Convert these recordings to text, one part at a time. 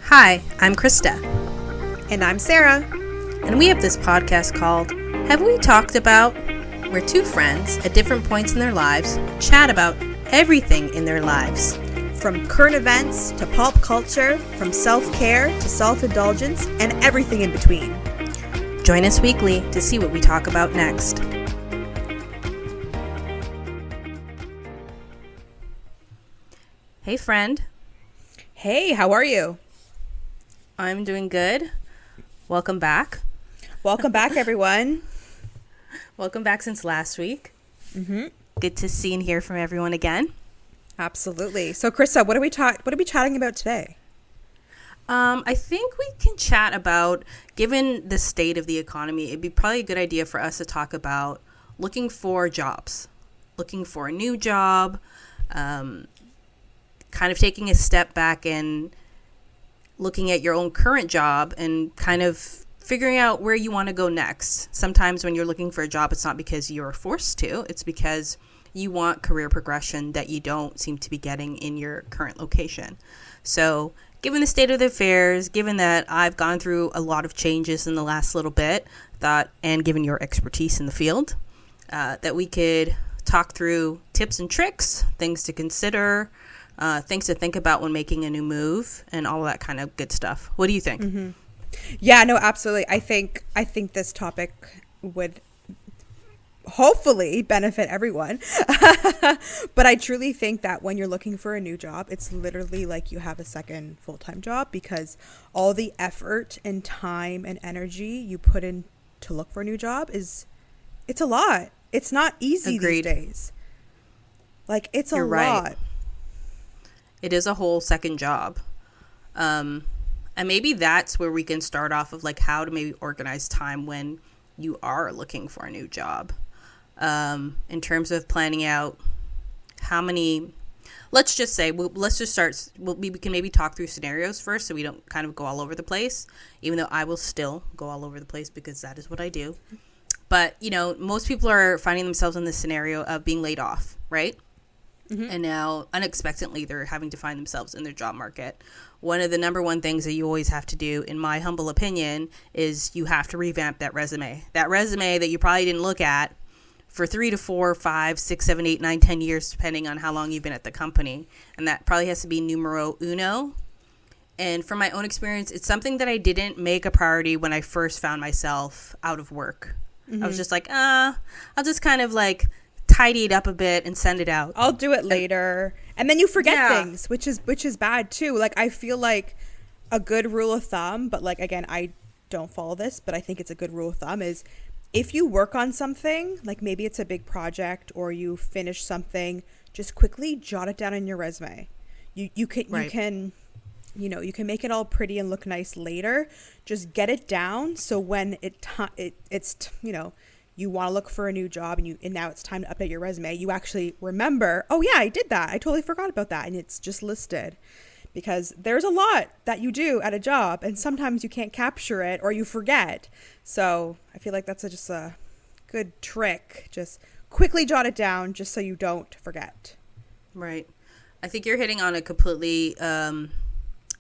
Hi, I'm Krista. And I'm Sarah. And we have this podcast called Have We Talked About? Where two friends at different points in their lives chat about everything in their lives. From current events to pop culture, from self-care to self-indulgence, and everything in between. Join us weekly to see what we talk about next. Hey, friend. Hey, how are you? I'm doing good. Welcome back. Welcome back, everyone. Welcome back since last week. Mm-hmm. Good to see and hear from everyone again. Absolutely. So, Krista, what are we chatting about today? I think we can chat about, given the state of the economy, it'd be probably a good idea for us to talk about looking for jobs, looking for a new job, kind of taking a step back and looking at your own current job and kind of figuring out where you want to go next. Sometimes when you're looking for a job, it's not because you're forced to, it's because you want career progression that you don't seem to be getting in your current location. So given the state of the affairs, given that I've gone through a lot of changes in the last little bit, and given your expertise in the field, that we could talk through tips and tricks, things to consider, things to think about when making a new move, and all of that kind of good stuff. What do you think? Mm-hmm. Yeah, no, absolutely. I think this topic would hopefully benefit everyone. But I truly think that when you're looking for a new job, it's literally like you have a second full-time job, because all the effort and time and energy you put in to look for a new job it's a lot. It's not easy Agreed. These days. Like, it's You're a right. lot. It is a whole second job. And maybe that's where we can start off of like how to maybe organize time when you are looking for a new job. In terms of planning out how many, let's just say, we can maybe talk through scenarios first so we don't kind of go all over the place, even though I will still go all over the place because that is what I do. But, most people are finding themselves in this scenario of being laid off, right? Mm-hmm. And now, unexpectedly, they're having to find themselves in their job market. One of the number one things that you always have to do, in my humble opinion, is you have to revamp that resume. That resume that you probably didn't look at for 3 to 4, 5, 6, 7, 8, 9, 10 years, depending on how long you've been at the company. And that probably has to be numero uno. And from my own experience, it's something that I didn't make a priority when I first found myself out of work. Mm-hmm. I was just like, I'll just kind of like tidy it up a bit and send it out. I'll do it later. And then you forget things, which is bad too. Like, I feel like a good rule of thumb, but like, again, I don't follow this, but I think it's a good rule of thumb, is if you work on something, like maybe it's a big project or you finish something, just quickly jot it down in your resume. You can make it all pretty and look nice later. Just get it down so when you want to look for a new job and now it's time to update your resume, you actually remember, oh yeah, I did that. I totally forgot about that. And it's just listed, because there's a lot that you do at a job and sometimes you can't capture it or you forget. So I feel like that's just a good trick. Just quickly jot it down just so you don't forget. Right. I think you're hitting on a completely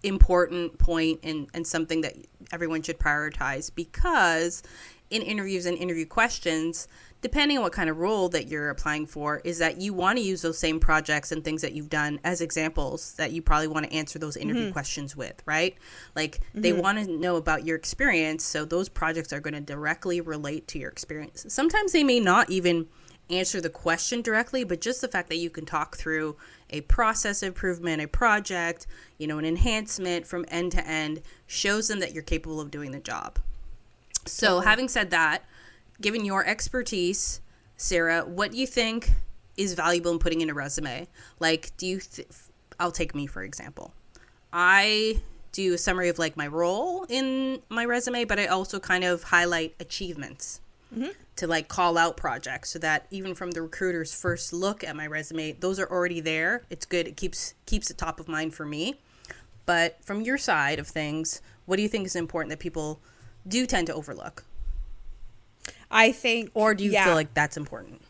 important point and something that everyone should prioritize, because in interviews and interview questions, depending on what kind of role that you're applying for, is that you want to use those same projects and things that you've done as examples that you probably want to answer those interview mm-hmm. questions with, right? Like mm-hmm. they want to know about your experience, so those projects are going to directly relate to your experience. Sometimes they may not even answer the question directly, but just the fact that you can talk through a process improvement, a project, an enhancement from end to end shows them that you're capable of doing the job. So having said that, given your expertise, Sarah, what do you think is valuable in putting in a resume? Like, I'll take me, for example. I do a summary of like my role in my resume, but I also kind of highlight achievements mm-hmm. to like call out projects so that even from the recruiter's first look at my resume, those are already there. It's good. It keeps it top of mind for me. But from your side of things, what do you think is important that people do tend to overlook? I think, or do you feel like that's important?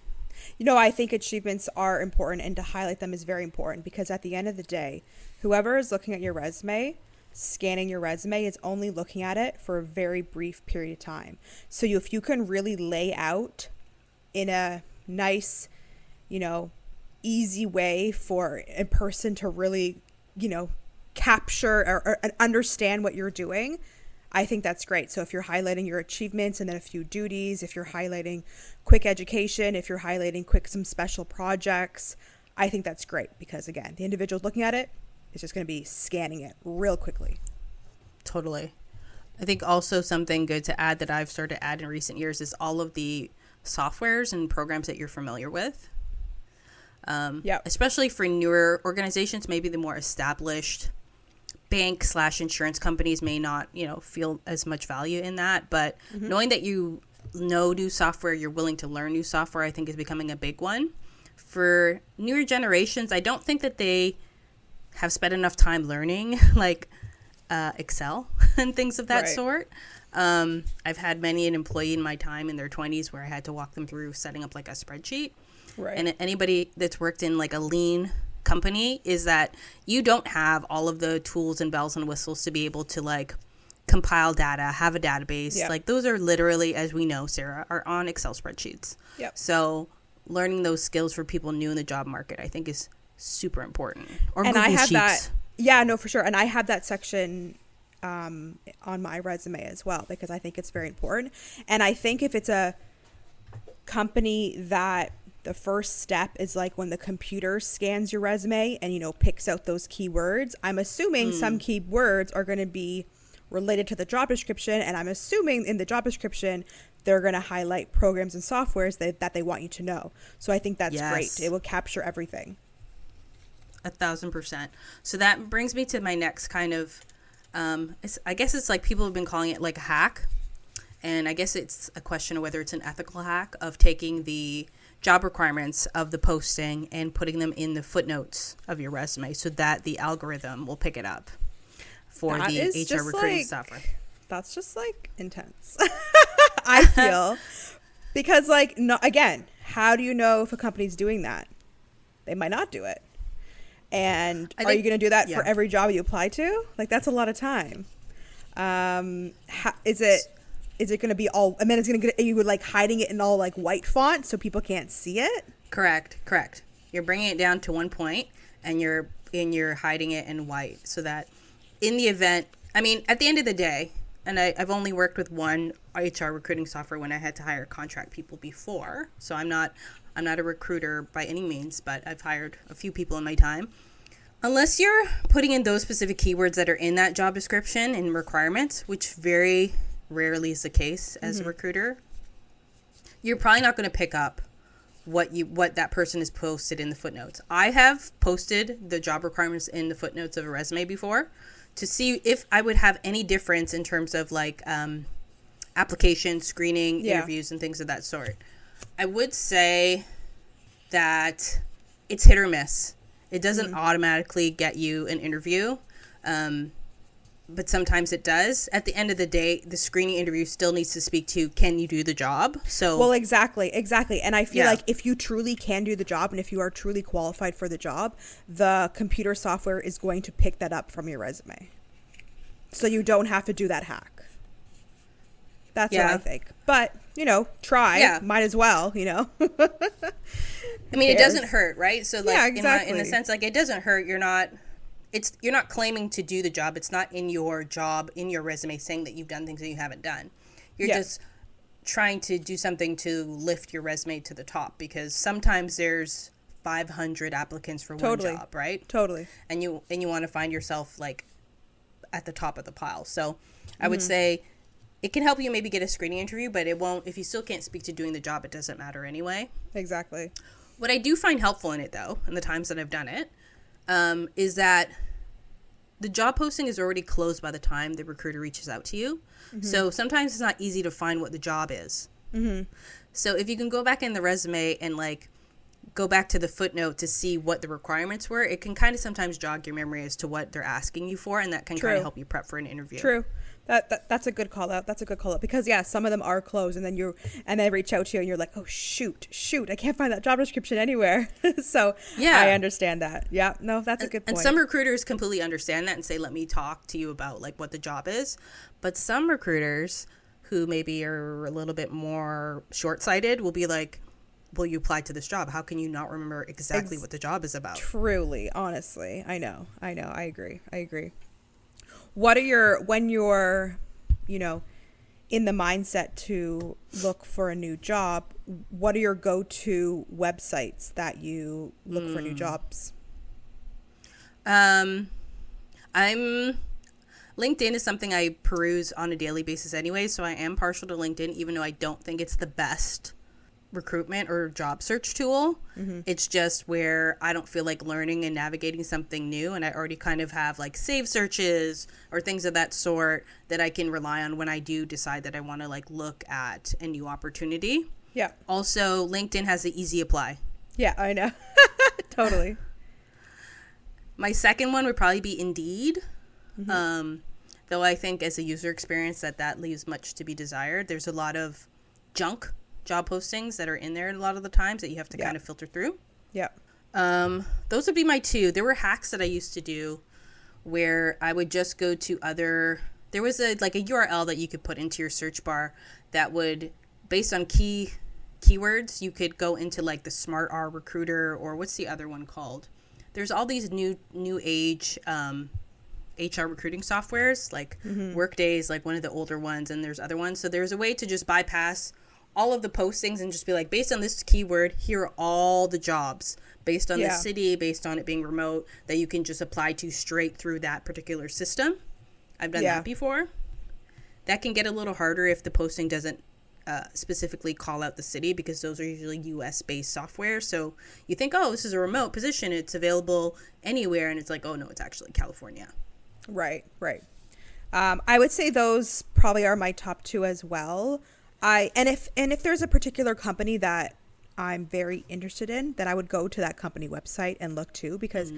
I think achievements are important, and to highlight them is very important, because at the end of the day, whoever is looking at your resume, scanning your resume is only looking at it for a very brief period of time. So if you can really lay out in a nice, easy way for a person to really, capture or understand what you're doing, I think that's great. So if you're highlighting your achievements and then a few duties, if you're highlighting quick education, if you're highlighting some special projects, I think that's great because, again, the individual looking at it is just going to be scanning it real quickly. Totally. I think also something good to add that I've started to add in recent years is all of the softwares and programs that you're familiar with. Especially for newer organizations, maybe the more established bank/insurance companies may not, feel as much value in that. But knowing that you know new software, you're willing to learn new software, I think is becoming a big one. For newer generations, I don't think that they have spent enough time learning like Excel and things of that sort. I've had many an employee in my time in their 20s where I had to walk them through setting up like a spreadsheet. Right. And anybody that's worked in like a lean company is that you don't have all of the tools and bells and whistles to be able to like compile data, have a database. Yep. Like those are literally, as we know, Sarah, are on Excel spreadsheets. Yep. So learning those skills for people new in the job market, I think is super important. Or and Google I have Sheets. That. Yeah, no, for sure. And I have that section on my resume as well because I think it's very important. And I think if it's a company that the first step is like when the computer scans your resume and, picks out those keywords, I'm assuming some keywords are going to be related to the job description. And I'm assuming in the job description, they're going to highlight programs and softwares that they want you to know. So I think that's great. It will capture everything. 1,000%. So that brings me to my next kind of, I guess it's like people have been calling it like a hack. And I guess it's a question of whether it's an ethical hack of taking the job requirements of the posting and putting them in the footnotes of your resume so that the algorithm will pick it up for the HR recruiting software. That's just like intense. I feel because again, how do you know if a company's doing that? They might not do it. And are you going to do that for every job you apply to? Like that's a lot of time. Is it going to be all, and then it's going to get, you would like hiding it in all like white font so people can't see it? Correct. You're bringing it down to one point and you're hiding it in white so that in the event, I mean, at the end of the day, and I've only worked with one HR recruiting software when I had to hire contract people before. So I'm not a recruiter by any means, but I've hired a few people in my time. Unless you're putting in those specific keywords that are in that job description and requirements, which very rarely is the case as a recruiter, you're probably not going to pick up what that person has posted in the footnotes. I have posted the job requirements in the footnotes of a resume before to see if I would have any difference in terms of like application, screening, interviews, and things of that sort. I would say that it's hit or miss. It doesn't automatically get you an interview. But sometimes it does. At the end of the day, the screening interview still needs to speak to, can you do the job? Well, exactly. And I feel like if you truly can do the job and if you are truly qualified for the job, the computer software is going to pick that up from your resume. So you don't have to do that hack. That's what I think. But, try. Yeah. Might as well, I mean, it doesn't hurt, right? So like in a sense, like it doesn't hurt. You're not claiming to do the job. It's not in your job, in your resume, saying that you've done things that you haven't done. You're just trying to do something to lift your resume to the top because sometimes there's 500 applicants for one job, right? Totally. And you want to find yourself like at the top of the pile. So I would say it can help you maybe get a screening interview, but it won't, if you still can't speak to doing the job, it doesn't matter anyway. Exactly. What I do find helpful in it though, in the times that I've done it, is that the job posting is already closed by the time the recruiter reaches out to you. So sometimes it's not easy to find what the job is. So if you can go back in the resume and like go back to the footnote to see what the requirements were, it can kind of sometimes jog your memory as to what they're asking you for, and that can kind of help you prep for an interview. True. That's a good call out. That's a good call out, because some of them are closed, and then they reach out to you and you're like, oh shoot, I can't find that job description anywhere. So yeah, I understand that. Yeah, no, that's a good point. And some recruiters completely understand that and say, let me talk to you about like what the job is. But some recruiters who maybe are a little bit more short-sighted will be like, well, you applied to this job. How can you not remember exactly what the job is about? Truly, honestly. I know. I agree. What are when you're, in the mindset to look for a new job, what are your go-to websites that you look for new jobs? LinkedIn is something I peruse on a daily basis anyway, so I am partial to LinkedIn, even though I don't think it's the best recruitment or job search tool. It's just where I don't feel like learning and navigating something new, and I already kind of have like save searches or things of that sort that I can rely on when I do decide that I want to like look at a new opportunity. Yeah. Also, LinkedIn has the easy apply. Yeah, I know. Totally. My second one would probably be Indeed. Though I think as a user experience that leaves much to be desired. There's a lot of junk job postings that are in there a lot of the times that you have to kind of filter through. Yeah. Those would be my two. There were hacks that I used to do where I would just go to there was a URL that you could put into your search bar that would, based on keywords, you could go into like the Smart R Recruiter, or what's the other one called? There's all these new age HR recruiting softwares, like Workday's like one of the older ones, and there's other ones. So there's a way to just bypass all of the postings and just be like, based on this keyword, here are all the jobs based on the city, based on it being remote, that you can just apply to straight through that particular system. I've done that before. That can get a little harder if the posting doesn't specifically call out the city, because those are usually US based software. So you think, oh, this is a remote position, it's available anywhere, and it's like, oh no, it's actually California. Right. I would say those probably are my top two as well. If there's a particular company that I'm very interested in, then I would go to that company website and look too, because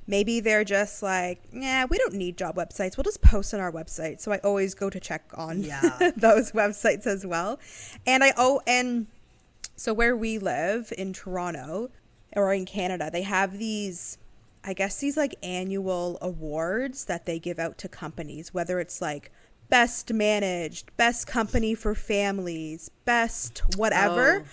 maybe they're just like, yeah, we don't need job websites, we'll just post on our website. So I always go to check on those websites as well. And so where we live in Toronto or in Canada, they have these like annual awards that they give out to companies, whether it's like best managed, best company for families, best whatever.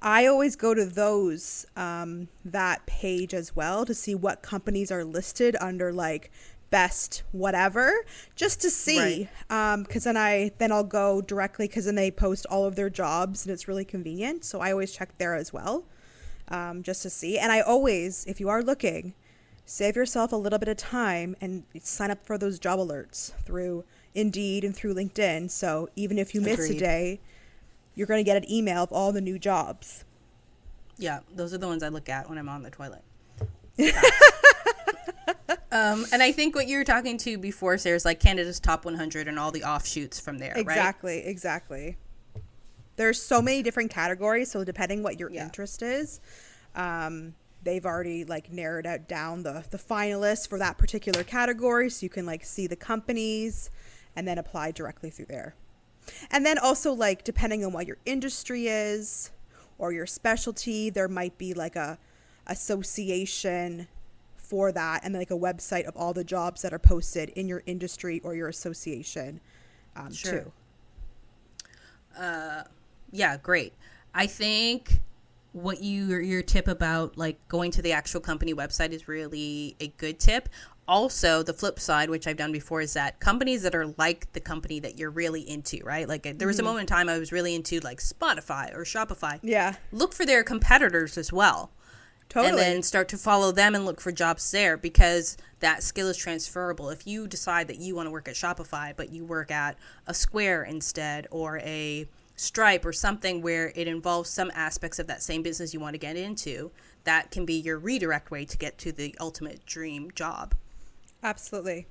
I always go to those, that page as well, to see what companies are listed under like best whatever, just to see. Because then I'll go directly, because then they post all of their jobs and it's really convenient. So I always check there as well, just to see. And I always, if you are looking, save yourself a little bit of time and sign up for those job alerts through Indeed and through LinkedIn. So even if you miss a day, you're going to get an email of all the new jobs. Yeah, those are the ones I look at when I'm on the toilet. And I think what you were talking to before, Sarah, is like Canada's Top 100 and all the offshoots from there, right? Exactly. There's so many different categories, so depending what your interest is, they've already like narrowed out down the finalists for that particular category, so you can like see the companies and then apply directly through there. And then also, like, depending on what your industry is or your specialty, there might be like a association for that, and like a website of all the jobs that are posted in your industry or your association too. Yeah, great. I think what your tip about like going to the actual company website is really a good tip. Also, the flip side, which I've done before, is that companies that are like the company that you're really into, right? Like there was a moment in time I was really into like Spotify or Shopify. Yeah. Look for their competitors as well. Totally. And then start to follow them and look for jobs there, because that skill is transferable. If you decide that you want to work at Shopify, but you work at a Square instead, or a Stripe, or something where it involves some aspects of that same business you want to get into, that can be your redirect way to get to the ultimate dream job. Absolutely.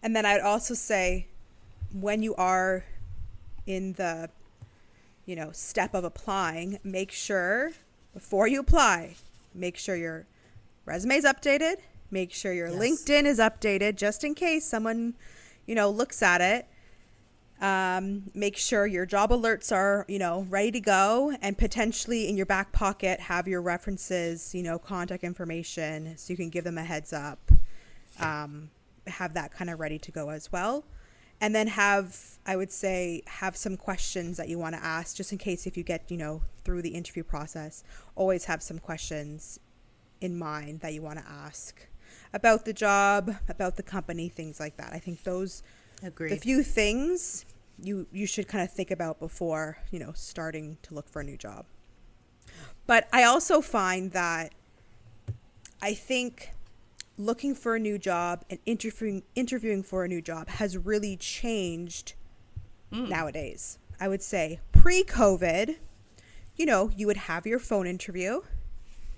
And then I'd also say, when you are in the, step of applying, make sure before you apply, make sure your resume is updated. Make sure your Yes. LinkedIn is updated just in case someone, looks at it. Make sure your job alerts are, ready to go, and potentially in your back pocket have your references, contact information, so you can give them a heads up. Have that kind of ready to go as well. And then have some questions that you want to ask, just in case if you get, through the interview process. Always have some questions in mind that you want to ask about the job, about the company, things like that. I think those Agreed. the few things you should kind of think about before, starting to look for a new job. But I also find that I think looking for a new job and interviewing for a new job has really changed nowadays. I would say pre-COVID, you would have your phone interview.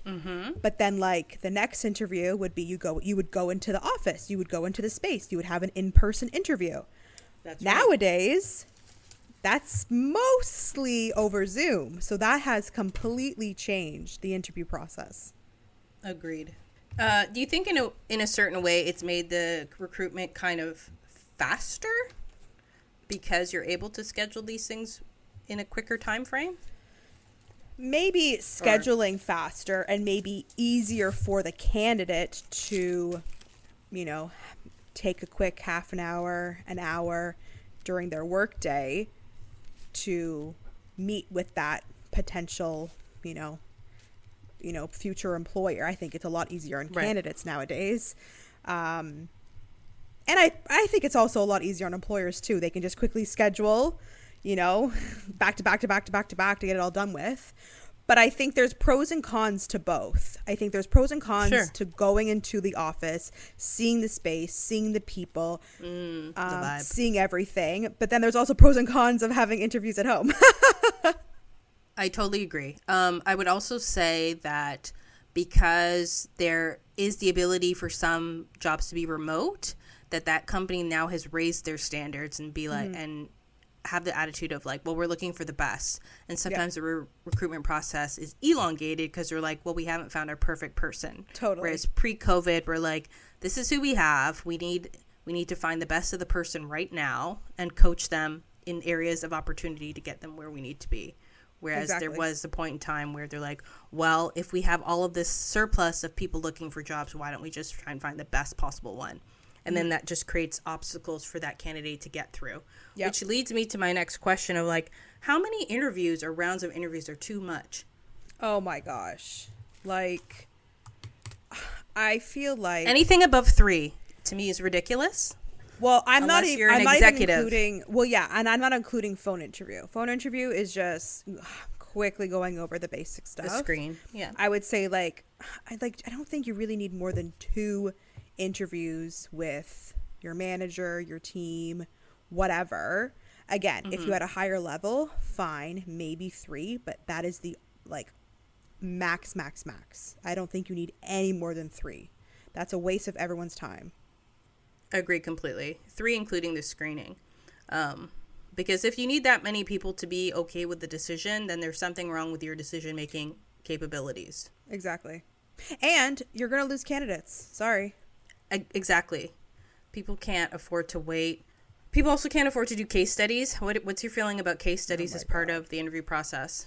Mm-hmm. But then like the next interview would be you would go into the office, you would go into the space, you would have an in-person interview. That's right. Nowadays, that's mostly over Zoom. So that has completely changed the interview process. Agreed. Do you think in a certain way it's made the recruitment kind of faster because you're able to schedule these things in a quicker time frame? Maybe scheduling faster and maybe easier for the candidate to, take a quick half an hour during their workday to meet with that potential, future employer. I think it's a lot easier on candidates nowadays. And I think it's also a lot easier on employers too. They can just quickly schedule, back to back to get it all done with. But I think there's pros and cons to both. I think there's pros and cons to going into the office, seeing the space, seeing the people, the vibe. seeing everything. But then there's also pros and cons of having interviews at home. I totally agree. I would also say that because there is the ability for some jobs to be remote, that company now has raised their standards and be like, and have the attitude of like, well, we're looking for the best. And sometimes the recruitment process is elongated because they're like, well, we haven't found our perfect person. Totally. Whereas pre-COVID, we're like, this is who we have. We need to find the best of the person right now and coach them in areas of opportunity to get them where we need to be. Whereas there was a point in time where they're like, well, if we have all of this surplus of people looking for jobs, why don't we just try and find the best possible one? And then that just creates obstacles for that candidate to get through. Yep. Which leads me to my next question of like, how many interviews or rounds of interviews are too much? Oh my gosh. Like, I feel like anything above 3 to me is ridiculous. Well, I'm not even including and I'm not including phone interview. Phone interview is just quickly going over the basic stuff. The screen. Yeah. I would say I don't think you really need more than 2 interviews with your manager, your team, whatever. Again, if you had a higher level, fine, maybe 3, but that is the max. I don't think you need any more than 3. That's a waste of everyone's time. I agree completely. 3 including the screening. Because if you need that many people to be okay with the decision, then there's something wrong with your decision-making capabilities. Exactly. And you're going to lose candidates. Sorry. Exactly. People can't afford to wait. People also can't afford to do case studies. What's your feeling about case studies as part of the interview process?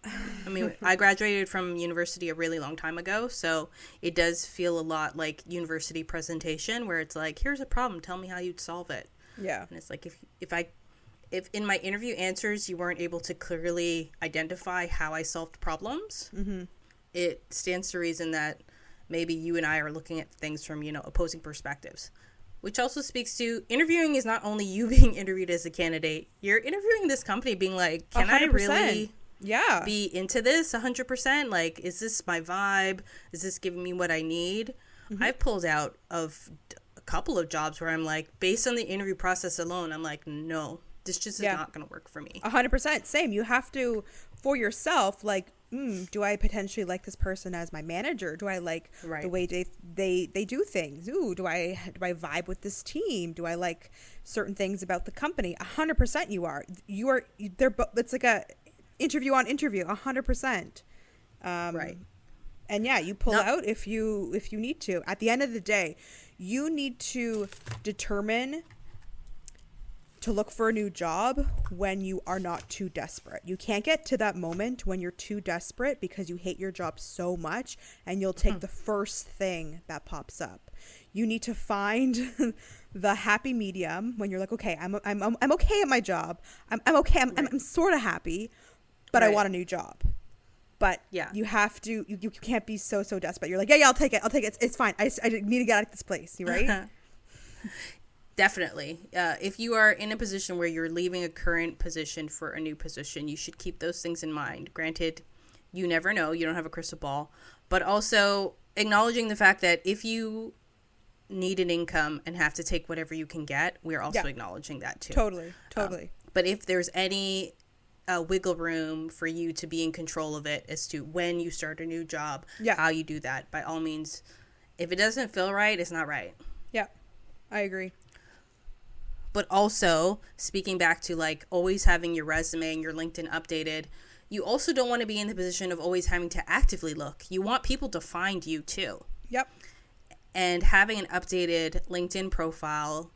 I mean, I graduated from university a really long time ago, so it does feel a lot like university presentation where it's like, here's a problem, tell me how you'd solve it. Yeah. And it's like, if in my interview answers you weren't able to clearly identify how I solved problems, it stands to reason that maybe you and I are looking at things from, opposing perspectives. Which also speaks to interviewing is not only you being interviewed as a candidate, you're interviewing this company being like, can 100%. I really be into this 100%? Like, is this my vibe? Is this giving me what I need? I've pulled out of a couple of jobs where I'm like, based on the interview process alone, I'm like, no, this just is not going to work for me. 100%. Same. You have to, for yourself, like, do I potentially like this person as my manager? Do I like the way they do things? Ooh, do I vibe with this team? Do I like certain things about the company? 100% you are. It's like a interview on interview. 100%. Right. And yeah, you pull out if you need to. At the end of the day, you need to determine to look for a new job when you are not too desperate. You can't get to that moment when you're too desperate because you hate your job so much and you'll take the first thing that pops up. You need to find the happy medium when you're like, okay, I'm okay at my job. I'm okay. I'm sort of happy, but I want a new job. But you have to, you can't be so desperate. You're like, yeah, I'll take it. It's fine. I need to get out of this place. You right? Definitely. If you are in a position where you're leaving a current position for a new position, you should keep those things in mind. Granted, you never know. You don't have a crystal ball. But also acknowledging the fact that if you need an income and have to take whatever you can get, we're also acknowledging that too. Totally. But if there's any wiggle room for you to be in control of it as to when you start a new job, how you do that, by all means, if it doesn't feel right, it's not right. Yeah, I agree. But also, speaking back to like always having your resume and your LinkedIn updated, you also don't want to be in the position of always having to actively look. You want people to find you too. Yep. And having an updated LinkedIn profile,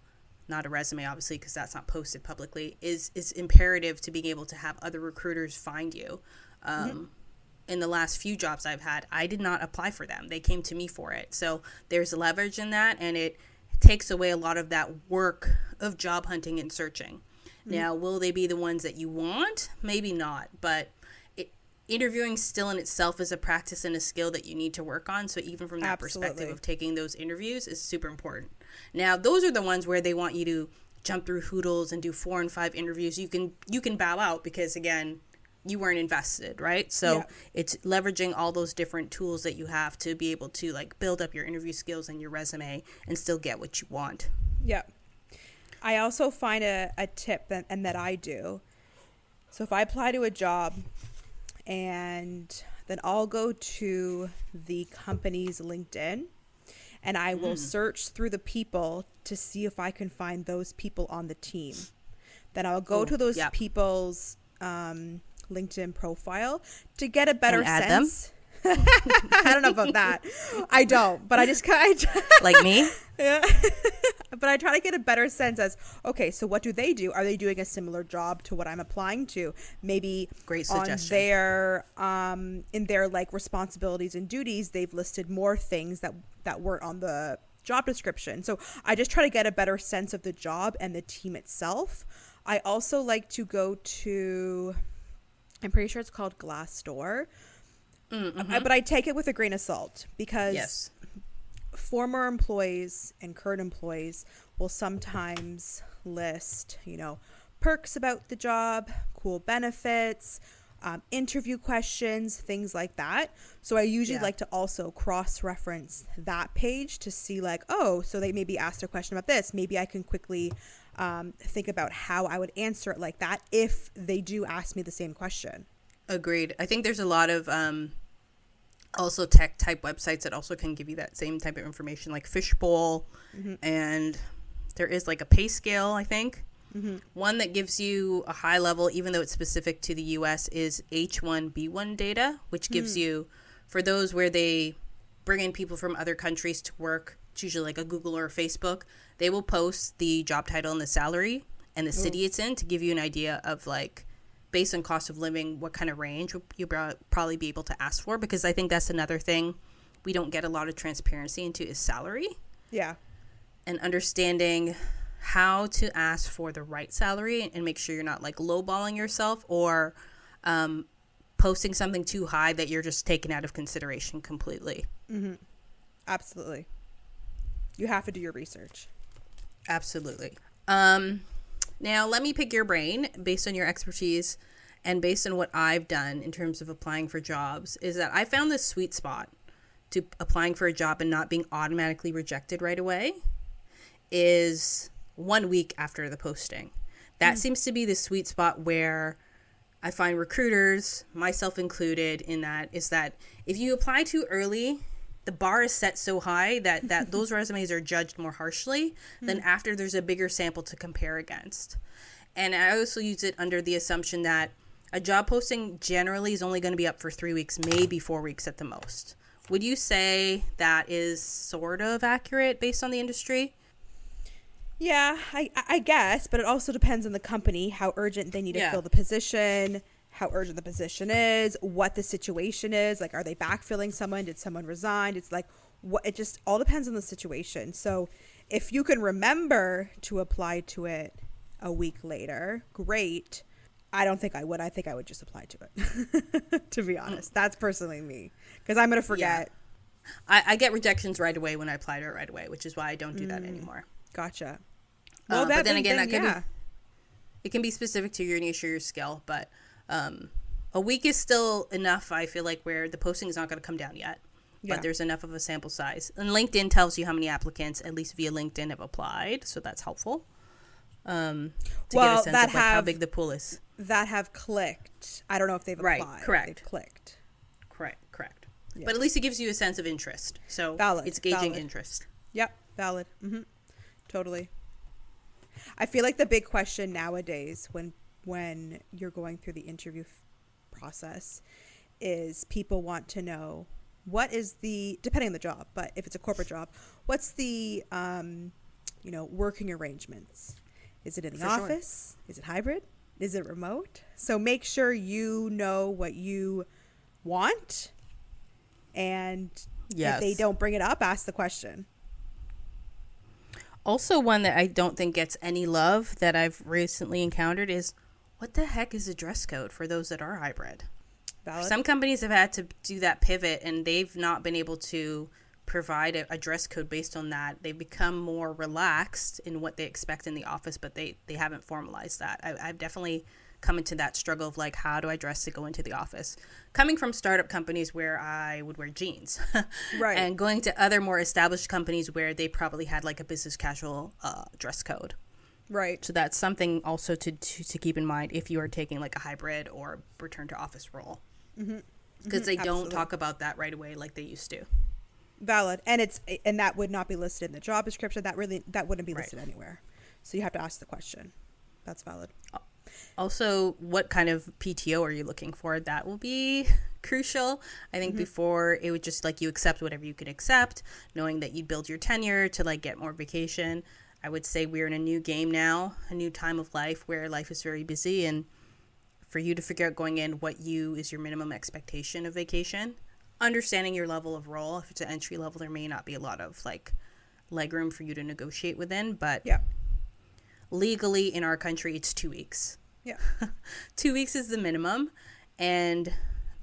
not a resume obviously because that's not posted publicly, is imperative to being able to have other recruiters find you. In the last few jobs I've had, I did not apply for them. They came to me for it. So there's leverage in that, and it takes away a lot of that work of job hunting and searching. Now, will they be the ones that you want? Maybe not, but interviewing still in itself is a practice and a skill that you need to work on. So even from that perspective of taking those interviews is super important. Now, those are the ones where they want you to jump through hurdles and do 4 and 5 interviews. You can bow out because, again, you weren't invested, right? So it's leveraging all those different tools that you have to be able to like build up your interview skills and your resume and still get what you want. Yeah. I also find a tip and that I do. So if I apply to a job and then I'll go to the company's LinkedIn and I will search through the people to see if I can find those people on the team. Then I'll go to those people's LinkedIn profile to get a better sense. I don't know about that. I don't, but I just kind of like me. Yeah. But I try to get a better sense as, okay, so what do they do? Are they doing a similar job to what I'm applying to? Maybe great suggestion. On their in their like responsibilities and duties, they've listed more things that weren't on the job description. So I just try to get a better sense of the job and the team itself. I also like to go to, I'm pretty sure it's called Glassdoor. But I take it with a grain of salt because former employees and current employees will sometimes list, perks about the job, cool benefits, interview questions, things like that. So I usually like to also cross-reference that page to see like, oh, so they maybe asked a question about this. Maybe I can quickly think about how I would answer it like that if they do ask me the same question. Agreed. I think there's a lot of also tech type websites that also can give you that same type of information, like Fishbowl, and there is like a pay scale, I think. One that gives you a high level, even though it's specific to the US, is H1B1 data, which gives you, for those where they bring in people from other countries to work, it's usually like a Google or a Facebook, they will post the job title and the salary and the city it's in to give you an idea of like, based on cost of living, what kind of range you'll probably be able to ask for, because I think that's another thing we don't get a lot of transparency into is salary. Yeah. And understanding how to ask for the right salary and make sure you're not like lowballing yourself or posting something too high that you're just taken out of consideration completely. Absolutely. You have to do your research. Absolutely. Now, let me pick your brain based on your expertise and based on what I've done in terms of applying for jobs, is that I found this sweet spot to applying for a job and not being automatically rejected right away is 1 week after the posting. That seems to be the sweet spot where I find recruiters, myself included in that, is that if you apply too early, the bar is set so high that those resumes are judged more harshly than after there's a bigger sample to compare against. And I also use it under the assumption that a job posting generally is only going to be up for 3 weeks, maybe 4 weeks at the most. Would you say that is sort of accurate based on the industry? Yeah, I guess, but it also depends on the company, how urgent they need to fill the position, how urgent the position is, what the situation is. Like, are they backfilling someone? Did someone resign? It's like, what, it just all depends on the situation. So if you can remember to apply to it a week later, great. I don't think I would. I think I would just apply to it, to be honest. That's personally me, because I'm going to forget. Yeah. I get rejections right away when I apply to it right away, which is why I don't do that anymore. Gotcha. Well, but then again, that could be, it can be specific to your niche or your skill, but a week is still enough, I feel like, where the posting is not going to come down yet, but there's enough of a sample size. And LinkedIn tells you how many applicants, at least via LinkedIn, have applied, so that's helpful to get a sense of like how big the pool is. That have clicked. I don't know if they've applied. Right, correct. They've clicked. Correct. Yeah. But at least it gives you a sense of interest, so it's gauging interest. Yep, valid. Totally. I feel like the big question nowadays when you're going through the interview process is people want to know what is the, depending on the job, but if it's a corporate job, what's the working arrangements? Is it in the office? Is it hybrid? Is it remote? So make sure you know what you want, and if they don't bring it up, ask the question. Also, one that I don't think gets any love that I've recently encountered is, what the heck is a dress code for those that are hybrid? Valid. Some companies have had to do that pivot, and they've not been able to provide a dress code based on that. They've become more relaxed in what they expect in the office, but they haven't formalized that. I've definitely come into that struggle of like, how do I dress to go into the office? Coming from startup companies where I would wear jeans, right, and going to other more established companies where they probably had like a business casual dress code. Right. So that's something also to keep in mind if you are taking like a hybrid or return to office role, because they don't talk about that right away like they used to. Valid. And that would not be listed in the job description. That wouldn't be listed anywhere. So you have to ask the question. That's valid. Also, what kind of PTO are you looking for? That will be crucial. I think before it would just like you accept whatever you could accept, knowing that you build your tenure to like get more vacation. I would say we're in a new game now, a new time of life where life is very busy, and for you to figure out going in what is your minimum expectation of vacation, understanding your level of role. If it's an entry level, there may not be a lot of like legroom for you to negotiate within, but legally in our country, it's 2 weeks. Yeah. 2 weeks is the minimum. And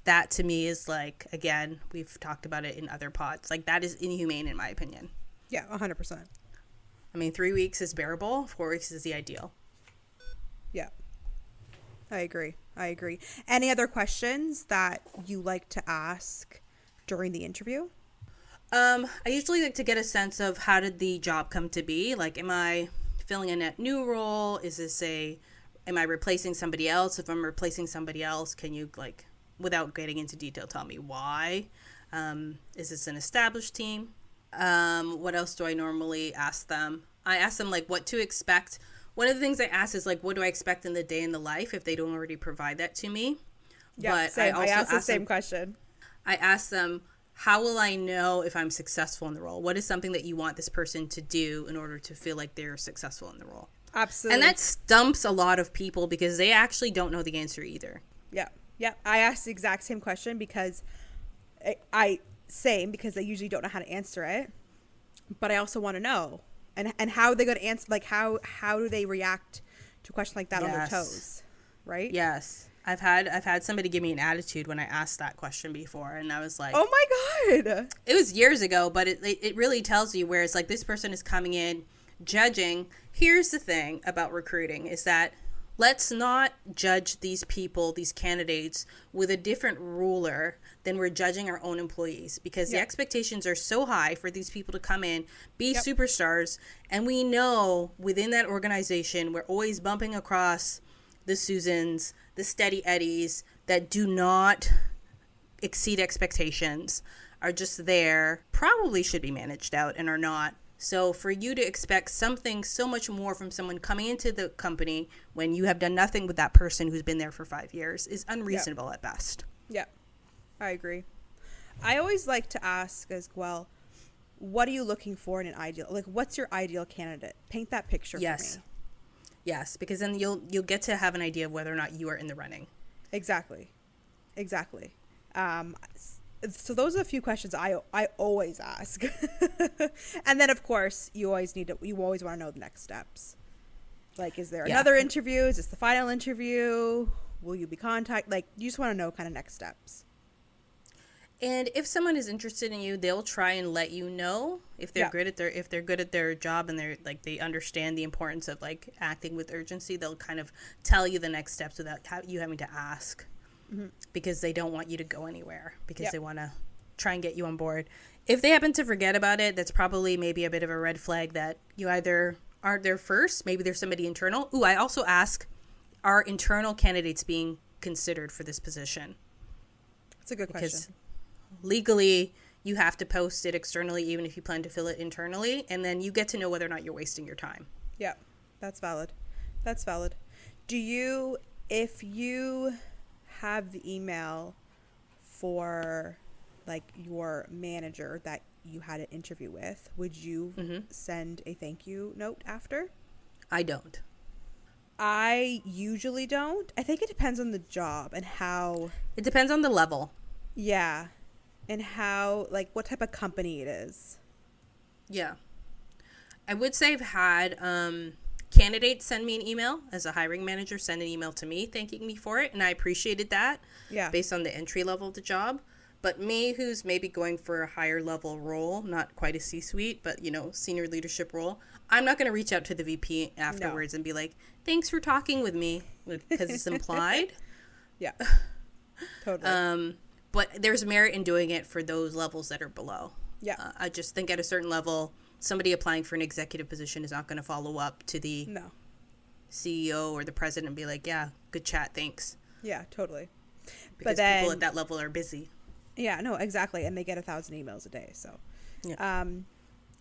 that to me is like, again, we've talked about it in other pods. Like that is inhumane in my opinion. Yeah, 100%. I mean, 3 weeks is bearable. 4 weeks is the ideal. Yeah. I agree. Any other questions that you like to ask during the interview? I usually like to get a sense of how did the job come to be? Like, am I filling a net new role? Am I replacing somebody else? If I'm replacing somebody else, can you, like, without getting into detail, tell me why? Is this an established team? What else do I normally ask them? I ask them, like, what to expect. One of the things I ask is, like, what do I expect in the day in the life if they don't already provide that to me? Yeah, but same. I ask the same question. I ask them, how will I know if I'm successful in the role? What is something that you want this person to do in order to feel like they're successful in the role? Absolutely. And that stumps a lot of people because they actually don't know the answer either. Yeah. I asked the exact same question because because they usually don't know how to answer it. But I also want to know. And how are they going to answer, like how do they react to a question like that on their toes? Right? Yes. I've had somebody give me an attitude when I asked that question before, and I was like, oh my God. It was years ago, but it really tells you where it's like this person is coming in judging. Here's the thing about recruiting is that let's not judge these people, these candidates, with a different ruler than we're judging our own employees, because the expectations are so high for these people to come in, be superstars, and we know within that organization we're always bumping across the Susans, the Steady Eddies that do not exceed expectations, are just there, probably should be managed out and are not. So for you to expect something so much more from someone coming into the company when you have done nothing with that person who's been there for 5 years is unreasonable at best. Yeah, I agree. I always like to ask as well, what are you looking for in an ideal, like what's your ideal candidate? Paint that picture for me. Yes, because then you'll get to have an idea of whether or not you are in the running. Exactly. So those are a few questions I always ask. And then of course you always want to know the next steps. Like, is there another interview? Is this the final interview? Will you be contacted? Like, you just want to know kind of next steps. And if someone is interested in you, they'll try and let you know if they're good at their job and they understand the importance of like acting with urgency. They'll kind of tell you the next steps without you having to ask, because they don't want you to go anywhere, because they want to try and get you on board. If they happen to forget about it, that's probably maybe a bit of a red flag that you either aren't there first. Maybe there's somebody internal. Ooh, I also ask, are internal candidates being considered for this position? That's a good question. Legally, you have to post it externally, even if you plan to fill it internally, and then you get to know whether or not you're wasting your time. Yeah, that's valid. If you have the email for like your manager that you had an interview with, would you send a thank you note after? I don't. I usually don't. I think it depends on the job and how. It depends on the level. Yeah. And how, like, what type of company it is. Yeah. I would say I've had candidates send me an email as a hiring manager, send an email to me thanking me for it, and I appreciated that based on the entry level of the job. But me, who's maybe going for a higher level role, not quite a C-suite, but, senior leadership role, I'm not going to reach out to the VP afterwards and be like, thanks for talking with me, because it's implied. Yeah. Totally. But there's merit in doing it for those levels that are below. Yeah. I just think at a certain level, somebody applying for an executive position is not going to follow up to the CEO or the president and be like, yeah, good chat, thanks. Yeah, totally. Because people at that level are busy. Yeah, no, exactly. And they get 1,000 emails a day. So, yeah.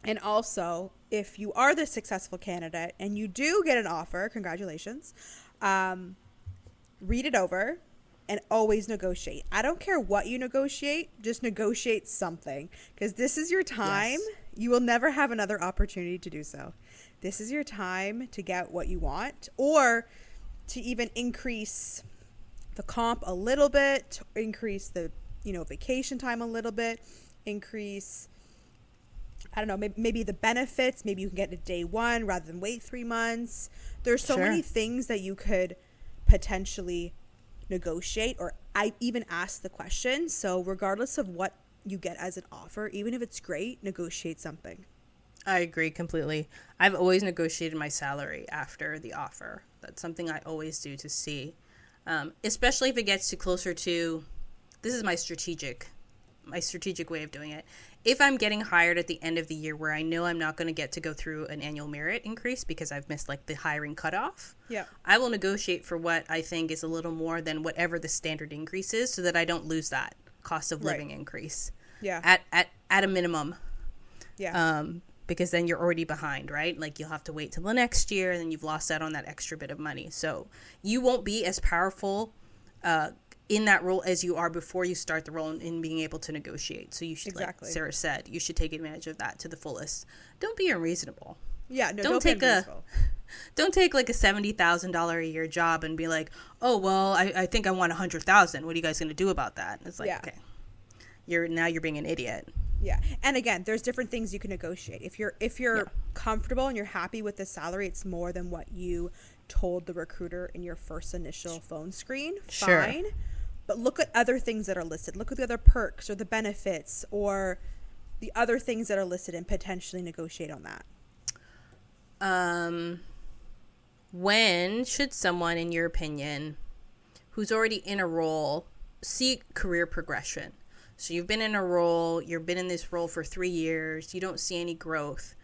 And also, if you are the successful candidate and you do get an offer, congratulations, read it over. And always negotiate. I don't care what you negotiate, just negotiate something. Because this is your time. Yes. You will never have another opportunity to do so. This is your time to get what you want, or to even increase the comp a little bit, increase the vacation time a little bit, increase, I don't know, maybe the benefits. Maybe you can get it day one rather than wait 3 months. There's so many things that you could potentially negotiate, or I even ask the question. So regardless of what you get as an offer, even if it's great, negotiate something. I agree completely. I've always negotiated my salary after the offer. That's something I always do to see, especially if it gets to closer to, this is my strategic way of doing it. If I'm getting hired at the end of the year where I know I'm not going to get to go through an annual merit increase because I've missed like the hiring cutoff, I will negotiate for what I think is a little more than whatever the standard increase is, so that I don't lose that cost of living increase. At a minimum. Because then you're already behind, right? Like, you'll have to wait till the next year, and then you've lost out on that extra bit of money. So you won't be as powerful in that role as you are before you start the role in being able to negotiate. So you should, like Sarah said, you should take advantage of that to the fullest. Don't be unreasonable. Yeah, no, don't take like a $70,000 a year job and be like, oh, well, I think I want $100,000. What are you guys going to do about that? It's like, okay, you're being an idiot. Yeah. And again, there's different things you can negotiate. If you're comfortable and you're happy with the salary, it's more than what you told the recruiter in your first initial phone screen, fine. But look at other things that are listed. Look at the other perks or the benefits or the other things that are listed, and potentially negotiate on that. When should someone, in your opinion, who's already in a role, seek career progression? So you've been in a role, you've been in this role for 3 years, you don't see any growth.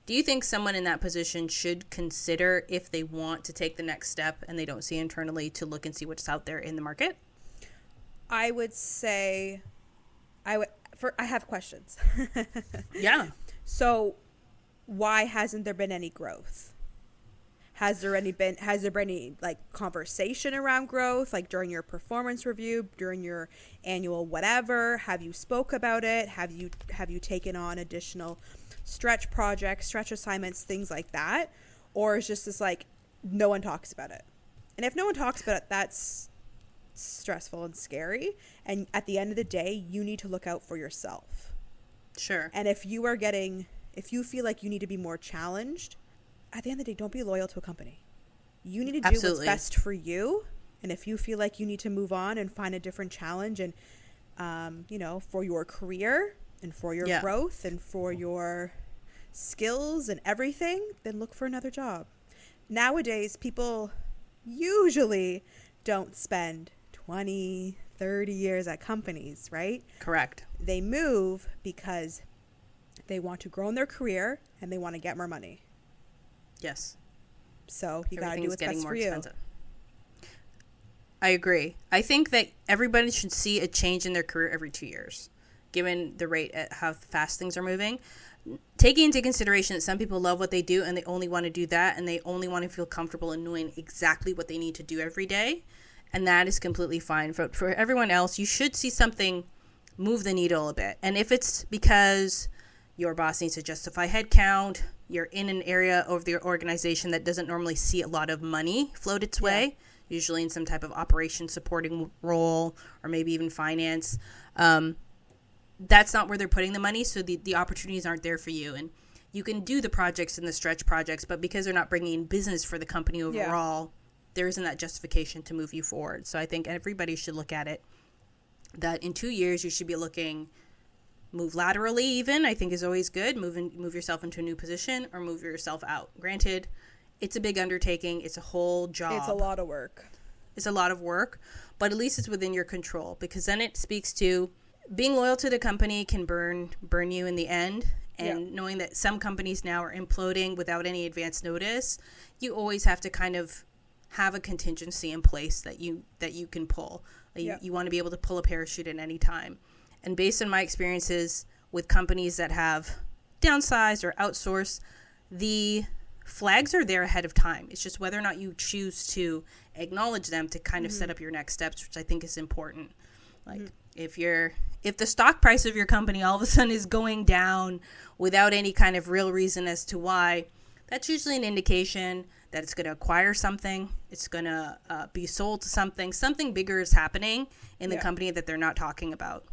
Do you think someone in that position should consider, if they want to take the next step and they don't see internally, to look and see what's out there in the market? I would say, I have questions. Yeah. So why hasn't there been any growth? Has there been any like conversation around growth, like during your performance review, during your annual whatever? Have you spoke about it? Have you taken on additional stretch projects, stretch assignments, things like that? Or is just this like no one talks about it? And if no one talks about it, that's stressful and scary. And at the end of the day, you need to look out for yourself. Sure. And if you feel like you need to be more challenged, at the end of the day, don't be loyal to a company. You need to do Absolutely. what's best for you. And if you feel like you need to move on and find a different challenge and, for your career and for your growth and for your skills and everything, then look for another job. Nowadays, people usually don't spend 20, 30 years at companies, right? Correct. They move because they want to grow in their career and they want to get more money. Yes. So you got to do what's best for you. I agree. I think that everybody should see a change in their career every 2 years, given the rate at how fast things are moving. Taking into consideration that some people love what they do and they only want to do that and they only want to feel comfortable in knowing exactly what they need to do every day. And that is completely fine. For everyone else, you should see something move the needle a bit. And if it's because your boss needs to justify headcount, you're in an area of the organization that doesn't normally see a lot of money float its way, usually in some type of operation supporting role or maybe even finance. That's not where they're putting the money, so the opportunities aren't there for you. And you can do the projects and the stretch projects, but because they're not bringing in business for the company overall, there isn't that justification to move you forward. So I think everybody should look at it that in 2 years you should be looking, move laterally even, I think is always good. Move yourself into a new position or move yourself out. Granted, it's a big undertaking. It's a whole job. It's a lot of work. It's a lot of work, but at least it's within your control, because then it speaks to being loyal to the company can burn you in the end. And knowing that some companies now are imploding without any advance notice, you always have to kind of have a contingency in place that you can pull. You want to be able to pull a parachute at any time. And based on my experiences with companies that have downsized or outsourced, the flags are there ahead of time. It's just whether or not you choose to acknowledge them to kind of set up your next steps, which I think is important. Like if the stock price of your company all of a sudden is going down without any kind of real reason as to why, that's usually an indication that it's going to acquire something. It's going to be sold to something. Something bigger is happening in the company that they're not talking about.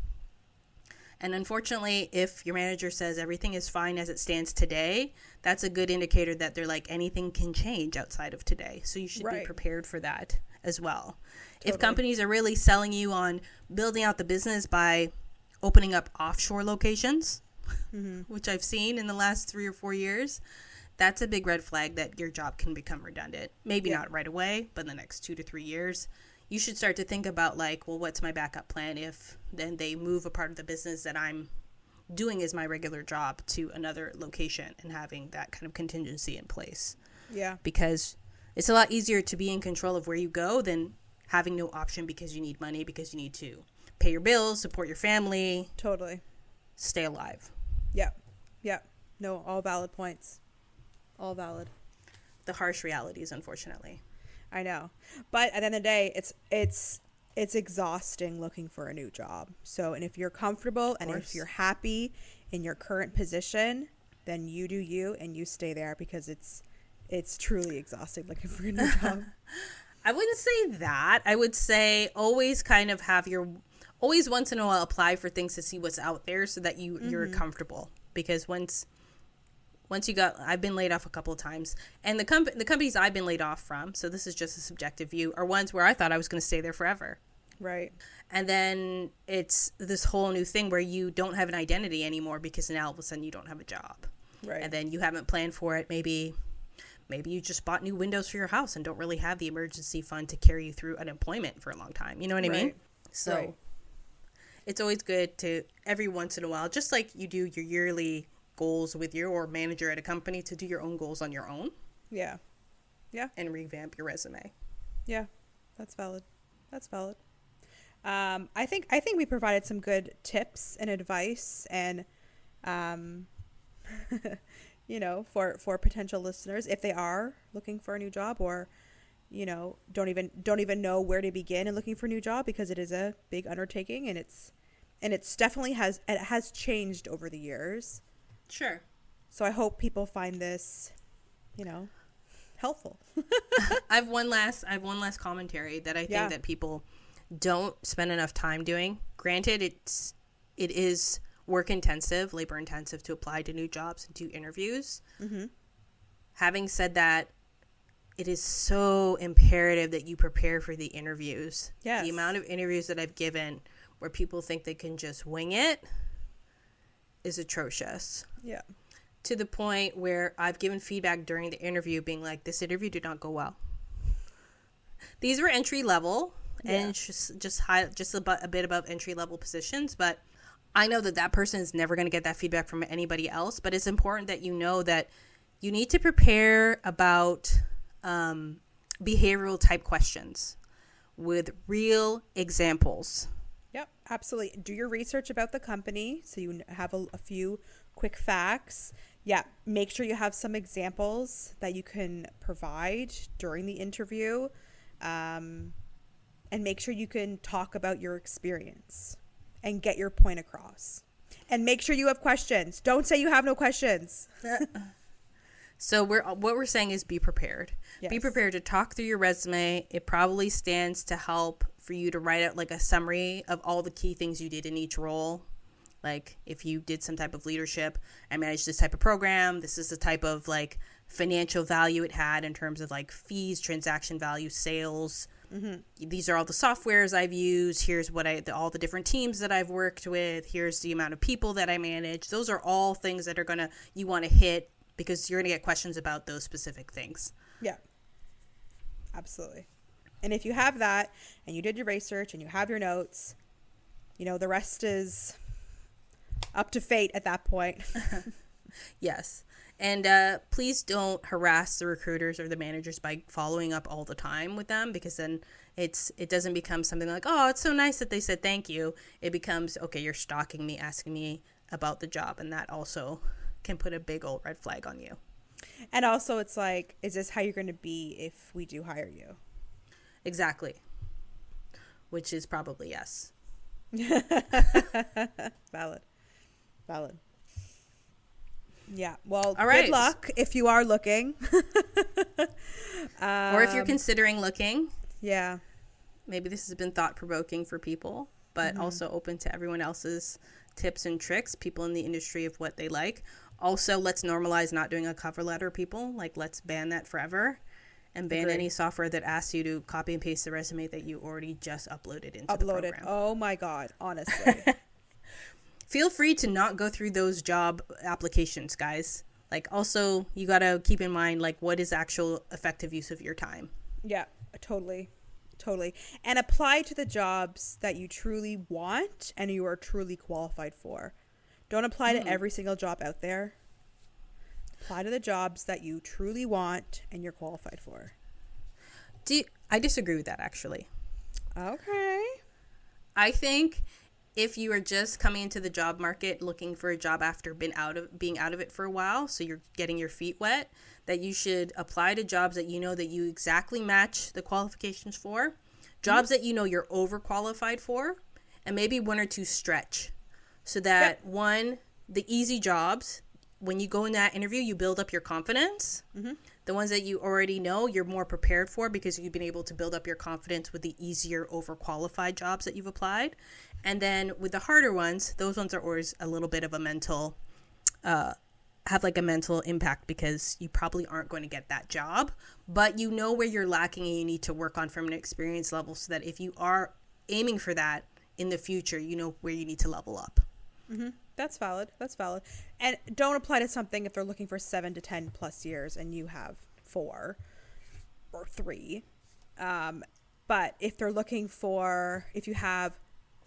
And unfortunately, if your manager says everything is fine as it stands today, that's a good indicator that they're like, anything can change outside of today. So you should be prepared for that as well. Totally. If companies are really selling you on building out the business by opening up offshore locations, which I've seen in the last 3 or 4 years, that's a big red flag that your job can become redundant. Maybe not right away, but in the next 2 to 3 years. You should start to think about like, well, what's my backup plan if then they move a part of the business that I'm doing as my regular job to another location, and having that kind of contingency in place. Yeah. Because it's a lot easier to be in control of where you go than having no option because you need money, because you need to pay your bills, support your family. Totally. Stay alive. Yeah. Yeah. No, all valid points. All valid. The harsh realities, unfortunately. I know. But at the end of the day, it's exhausting looking for a new job. So, and if you're comfortable and if you're happy in your current position, then you do you and you stay there, because it's truly exhausting looking for a new job. I wouldn't say that. I would say always kind of always once in a while apply for things to see what's out there so that you're comfortable. Because once I've been laid off a couple of times, and the companies I've been laid off from, so this is just a subjective view, are ones where I thought I was going to stay there forever. Right. And then it's this whole new thing where you don't have an identity anymore, because now all of a sudden you don't have a job. Right. And then you haven't planned for it. Maybe you just bought new windows for your house and don't really have the emergency fund to carry you through unemployment for a long time. You know what I mean? So it's always good to, every once in a while, just like you do your yearly goals with your manager at a company, to do your own goals on your own. Yeah. Yeah. And revamp your resume. Yeah. That's valid. I think we provided some good tips and advice and you know, for potential listeners if they are looking for a new job, or, you know, don't even know where to begin in looking for a new job, because it is a big undertaking, and it's definitely has changed over the years. Sure. So I hope people find this, you know, helpful. I have one last commentary that I think that people don't spend enough time doing. Granted, it is work intensive, labor intensive to apply to new jobs and do interviews. Mm-hmm. Having said that, it is so imperative that you prepare for the interviews. Yes. The amount of interviews that I've given where people think they can just wing it is atrocious. Yeah. To the point where I've given feedback during the interview being like, this interview did not go well. These were entry level and just a bit above entry level positions, but I know that person is never going to get that feedback from anybody else. But it's important that you know that you need to prepare about behavioral type questions with real examples. Yep, absolutely. Do your research about the company so you have a few quick facts. Yeah, make sure you have some examples that you can provide during the interview, and make sure you can talk about your experience and get your point across. And make sure you have questions. Don't say you have no questions. So what we're saying is be prepared. Yes. Be prepared to talk through your resume. It probably stands to help for you to write out like a summary of all the key things you did in each role. Like if you did some type of leadership, I managed this type of program. This is the type of like financial value it had in terms of like fees, transaction value, sales. Mm-hmm. These are all the softwares I've used. Here's what all the different teams that I've worked with. Here's the amount of people that I manage. Those are all things that you want to hit, because you're going to get questions about those specific things. Yeah, absolutely. And if you have that and you did your research and you have your notes, you know, the rest is up to fate at that point. Yes. And please don't harass the recruiters or the managers by following up all the time with them, because then it doesn't become something like, oh, it's so nice that they said thank you. It becomes, okay, you're stalking me, asking me about the job, and that also can put a big old red flag on you. And also it's like, is this how you're going to be if we do hire you? Exactly. Which is probably yes. Valid. Yeah. Well, all right. Good luck if you are looking. Or if you're considering looking. Yeah. Maybe this has been thought-provoking for people, but also open to everyone else's tips and tricks, people in the industry of what they like. Also, let's normalize not doing a cover letter, people. Like, let's ban that forever, and ban any software that asks you to copy and paste the resume that you already just uploaded into the program. Oh my God, honestly. Feel free to not go through those job applications, guys. Like, also, you got to keep in mind, like, what is actual effective use of your time? Yeah, totally. And apply to the jobs that you truly want and you are truly qualified for. Don't apply to every single job out there. Apply to the jobs that you truly want and you're qualified for. I disagree with that, actually. Okay. I think if you are just coming into the job market looking for a job after being out of it for a while, so you're getting your feet wet, that you should apply to jobs that you know that you exactly match the qualifications for, jobs that you know you're overqualified for, and maybe one or two stretch. So that, one, the easy jobs, when you go in that interview, you build up your confidence. Mm-hmm. The ones that you already know, you're more prepared for because you've been able to build up your confidence with the easier, overqualified jobs that you've applied. And then with the harder ones, those ones are always a little bit of a mental, have like a mental impact, because you probably aren't going to get that job. But you know where you're lacking and you need to work on from an experience level, so that if you are aiming for that in the future, you know where you need to level up. Mm-hmm. That's valid. And don't apply to something if they're looking for 7 to 10 plus years and you have 4 or 3. But if they're looking for, if you have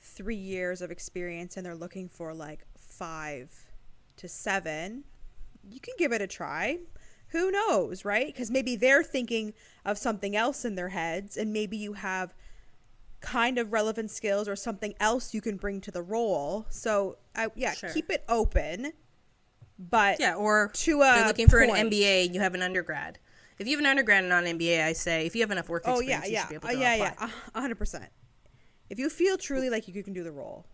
3 years of experience and they're looking for like 5 to 7, you can give it a try. Who knows, right? Because maybe they're thinking of something else in their heads, and maybe you have kind of relevant skills or something else you can bring to the role. So sure. Keep it open, But yeah, or to they're looking for an point. MBA and you have an undergrad. If you have an undergrad and not an MBA, I say if you have enough work experience, you should be able to apply. Yeah, 100%. If you feel truly like you can do the role.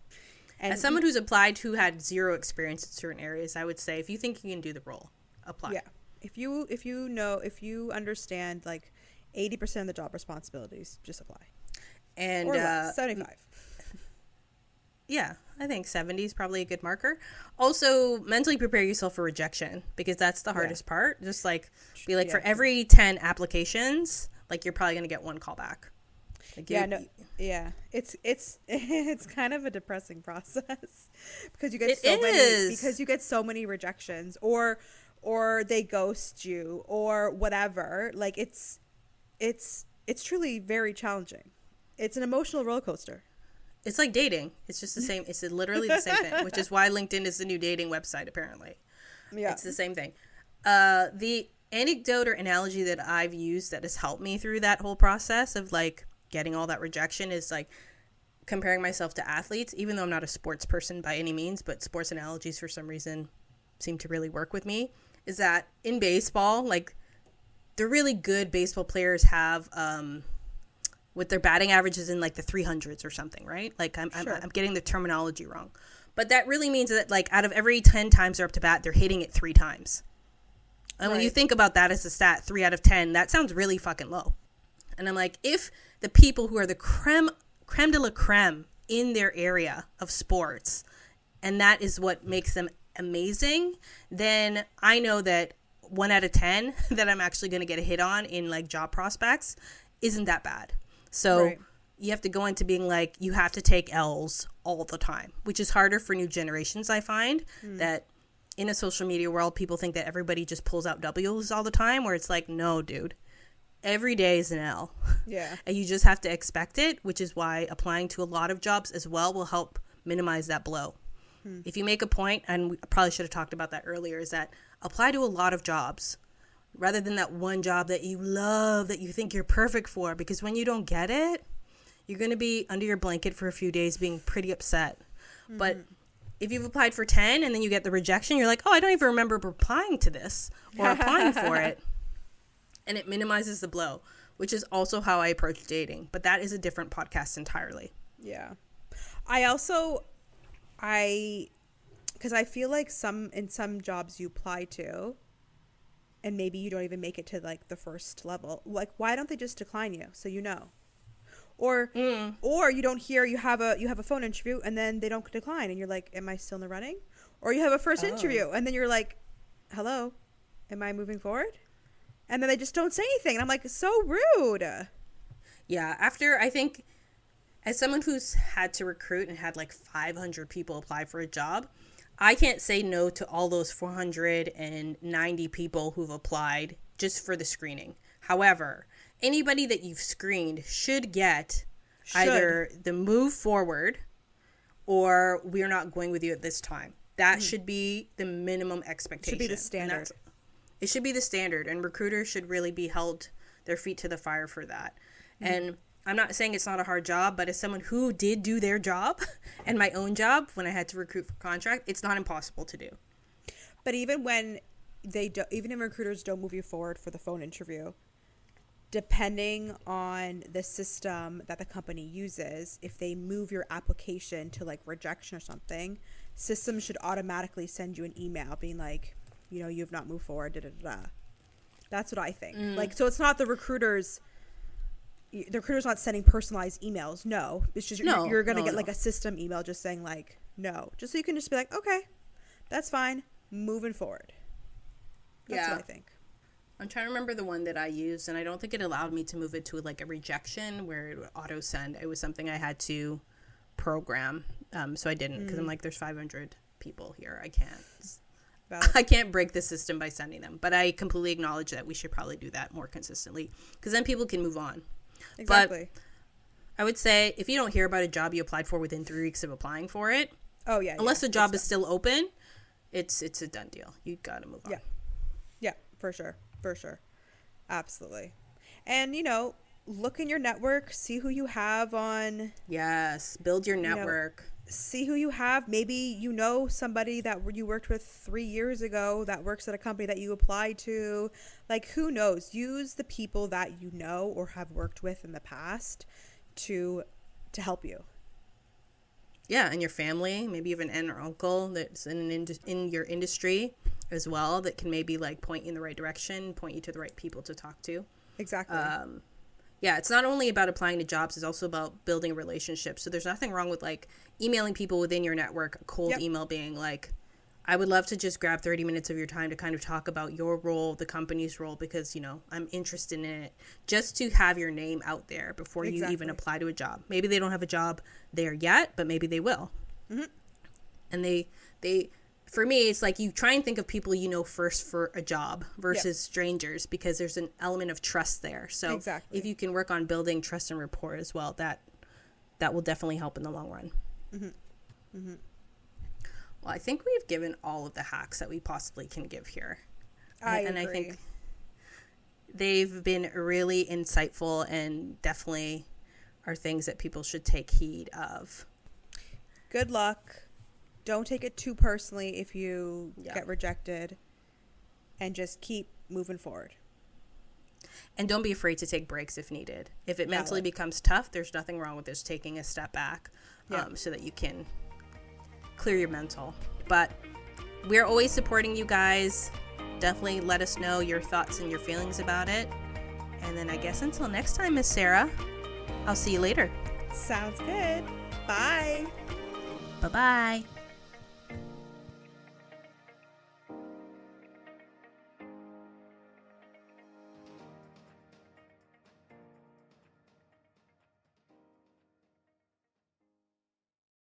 And as someone who's applied who had zero experience in certain areas, I would say if you think you can do the role, apply. Yeah. If you understand like 80% of the job responsibilities, just apply. And or less, 75. Yeah, I think 70 is probably a good marker. Also, mentally prepare yourself for rejection because that's the hardest part. Just like be like for every 10 applications, like you're probably going to get one call back. Like it's kind of a depressing process because you get so many rejections or they ghost you or whatever. Like it's truly very challenging. It's an emotional roller coaster. It's like dating. It's just the same. It's literally the same thing, which is why LinkedIn is the new dating website, apparently. Yeah. It's the same thing. The anecdote or analogy that I've used that has helped me through that whole process of like getting all that rejection is like comparing myself to athletes, even though I'm not a sports person by any means, but sports analogies for some reason seem to really work with me, is that in baseball, like the really good baseball players have, with their batting averages in like the 300s or something, right? Like I'm getting the terminology wrong. But that really means that like out of every 10 times they're up to bat, they're hitting it 3 times. And when you think about that as a stat, 3 out of 10, that sounds really fucking low. And I'm like, if the people who are the creme de la creme in their area of sports, and that is what makes them amazing, then I know that 1 out of 10 that I'm actually going to get a hit on in like job prospects isn't that bad. So you have to go into being like, you have to take L's all the time, which is harder for new generations. I find that in a social media world, people think that everybody just pulls out W's all the time, where it's like, no, dude, every day is an L. Yeah. And you just have to expect it, which is why applying to a lot of jobs as well will help minimize that blow. If you make a point, and we probably should have talked about that earlier, is that apply to a lot of jobs rather than that one job that you love, that you think you're perfect for, because when you don't get it, you're going to be under your blanket for a few days being pretty upset. But if you've applied for 10 and then you get the rejection, you're like, oh, I don't even remember applying to this or applying for it. And it minimizes the blow, which is also how I approach dating. But that is a different podcast entirely. Yeah. Because I feel like in some jobs you apply to, and maybe you don't even make it to like the first level. Like, why don't they just decline you so you know? Or you don't hear you have a phone interview and then they don't decline and you're like, am I still in the running? Or you have a first interview and then you're like, hello, am I moving forward? And then they just don't say anything. And I'm like, so rude. Yeah, after, I think, as someone who's had to recruit and had like 500 people apply for a job, I can't say no to all those 490 people who've applied just for the screening. However, anybody that you've screened should get either the move forward or we're not going with you at this time. That should be the minimum expectation. Should be the standard. It should be the standard, and recruiters should really be held their feet to the fire for that. And I'm not saying it's not a hard job, but as someone who did do their job and my own job when I had to recruit for contract, it's not impossible to do. But even when even if recruiters don't move you forward for the phone interview, depending on the system that the company uses, if they move your application to like rejection or something, systems should automatically send you an email being like, you know, you have not moved forward, That's what I think. Like, so it's not the recruiter's not sending personalized emails. No, it's just you're going to get like a system email just saying like, no, just so you can just be like, okay, that's fine. Moving forward. That's what I think. I'm trying to remember the one that I used, and I don't think it allowed me to move it to like a rejection where it would auto send. It was something I had to program. So I didn't, because I'm like, there's 500 people here. I can't break the system by sending them. But I completely acknowledge that we should probably do that more consistently, because then people can move on. Exactly. But I would say if you don't hear about a job you applied for within 3 weeks of applying for it, unless the job is still open, it's a done deal. You got to move on. Yeah, for sure. Absolutely. And, you know, look in your network, see who you have on. Yes, build your network. see who you have. Maybe you know somebody that you worked with 3 years ago that works at a company that you applied to. Like, who knows? Use the people that you know or have worked with in the past to help you. Yeah, and your family, maybe even an aunt or uncle that's in your industry as well, that can maybe like point you in the right direction, point you to the right people to talk to. Exactly. Yeah, it's not only about applying to jobs, it's also about building a relationship. So there's nothing wrong with like emailing people within your network, a cold email being like, I would love to just grab 30 minutes of your time to kind of talk about your role, the company's role, because, you know, I'm interested in it, just to have your name out there before you even apply to a job. Maybe they don't have a job there yet, but maybe they will. Mm-hmm. And they for me, it's like you try and think of people you know first for a job versus strangers, because there's an element of trust there. So if you can work on building trust and rapport as well, that will definitely help in the long run. Mm-hmm. Mm-hmm. Well, I think we've given all of the hacks that we possibly can give here. I agree. I think they've been really insightful and definitely are things that people should take heed of. Good luck. Don't take it too personally if you get rejected, and just keep moving forward. And don't be afraid to take breaks if needed. If it mentally becomes tough, there's nothing wrong with just taking a step back so that you can clear your mental. But we're always supporting you guys. Definitely let us know your thoughts and your feelings about it. And then I guess until next time, Miss Sarah, I'll see you later. Sounds good. Bye. Bye-bye.